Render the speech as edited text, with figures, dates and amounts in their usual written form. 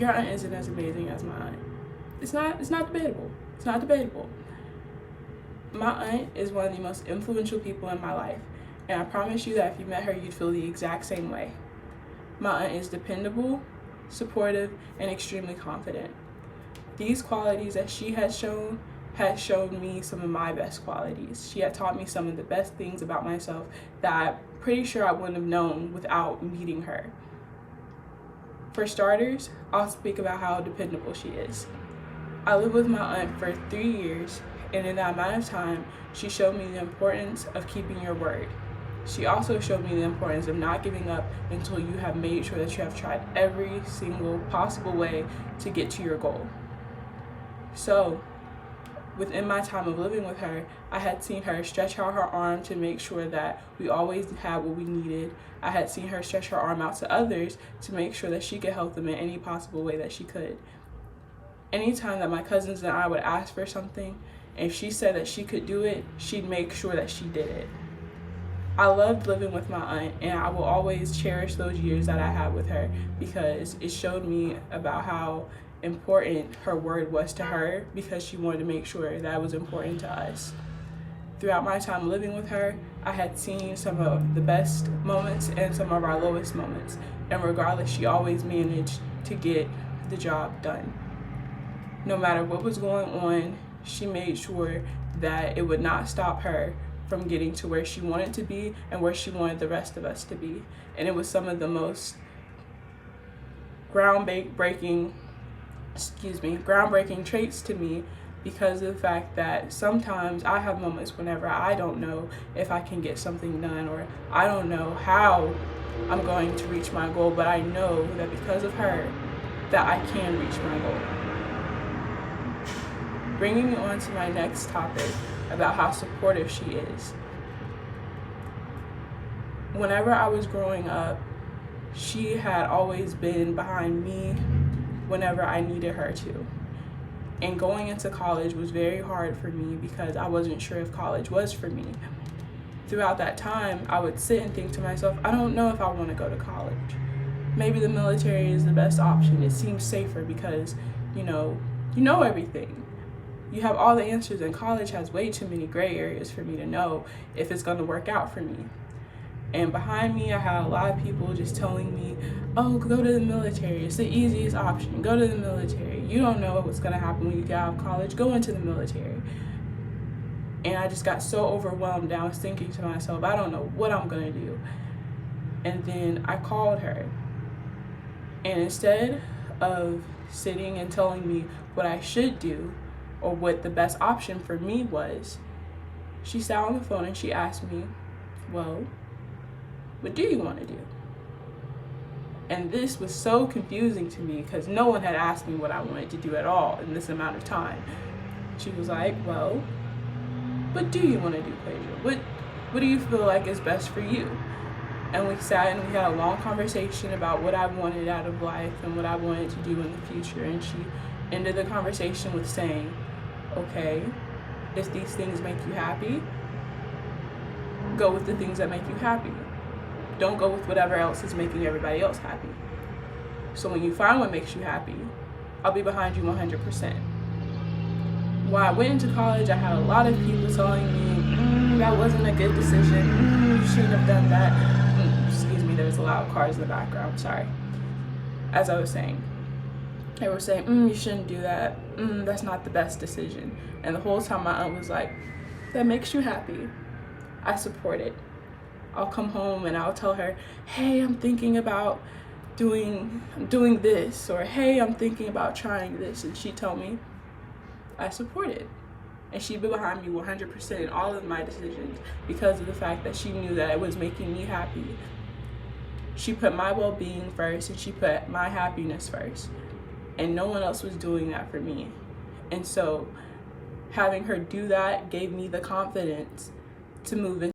your aunt isn't as amazing as my aunt. It's not debatable. It's not debatable. My aunt is one of the most influential people in my life, and I promise you that if you met her, you'd feel the exact same way. My aunt is dependable, supportive, and extremely confident. These qualities that she has shown me some of my best qualities. She had taught me some of the best things about myself that I'm pretty sure I wouldn't have known without meeting her. For starters, I'll speak about how dependable she is. I lived with my aunt for 3 years, and in that amount of time, she showed me the importance of keeping your word. She also showed me the importance of not giving up until you have made sure that you have tried every single possible way to get to your goal. So, within my time of living with her, I had seen her stretch out her arm to make sure that we always had what we needed. I had seen her stretch her arm out to others to make sure that she could help them in any possible way that she could. Anytime that my cousins and I would ask for something, if she said that she could do it, she'd make sure that she did it. I loved living with my aunt, and I will always cherish those years that I had with her because it showed me about how important her word was to her because she wanted to make sure that was important to us. Throughout my time living with her, I had seen some of the best moments and some of our lowest moments, and regardless, she always managed to get the job done. No matter what was going on, she made sure that it would not stop her from getting to where she wanted to be and where she wanted the rest of us to be. And it was some of the most groundbreaking traits to me because of the fact that sometimes I have moments whenever I don't know if I can get something done or I don't know how I'm going to reach my goal, but I know that because of her that I can reach my goal. Bringing me on to my next topic about how supportive she is. Whenever I was growing up, she had always been behind me whenever I needed her to. And going into college was very hard for me because I wasn't sure if college was for me. Throughout that time, I would sit and think to myself, I don't know if I want to go to college. Maybe the military is the best option. It seems safer because, you know everything. You have all the answers, and college has way too many gray areas for me to know if it's going to work out for me. And behind me, I had a lot of people just telling me, oh, go to the military. It's the easiest option. Go to the military. You don't know what's going to happen when you get out of college. Go into the military. And I just got so overwhelmed that I was thinking to myself, I don't know what I'm going to do. And then I called her. And instead of sitting and telling me what I should do or what the best option for me was, she sat on the phone and she asked me, well, what do you want to do? And this was so confusing to me because no one had asked me what I wanted to do at all in this amount of time. She was like, well, what do you want to do, Quasia? What do you feel like is best for you? And we sat and we had a long conversation about what I wanted out of life and what I wanted to do in the future. And she ended the conversation with saying, okay, if these things make you happy, go with the things that make you happy. Don't go with whatever else is making everybody else happy. So when you find what makes you happy, I'll be behind you 100%. When I went into college, I had a lot of people telling me, that wasn't a good decision. You shouldn't have done that. Excuse me, there's a lot of cars in the background, sorry. As I was saying, they were saying, you shouldn't do that. That's not the best decision. And the whole time my aunt was like, that makes you happy. I support it. I'll come home and I'll tell her, hey, I'm thinking about doing this, or hey, I'm thinking about trying this, and she'd tell me, I support it. And she'd be behind me 100% in all of my decisions because of the fact that she knew that it was making me happy. She put my well-being first and she put my happiness first. And no one else was doing that for me. And so having her do that gave me the confidence to move in.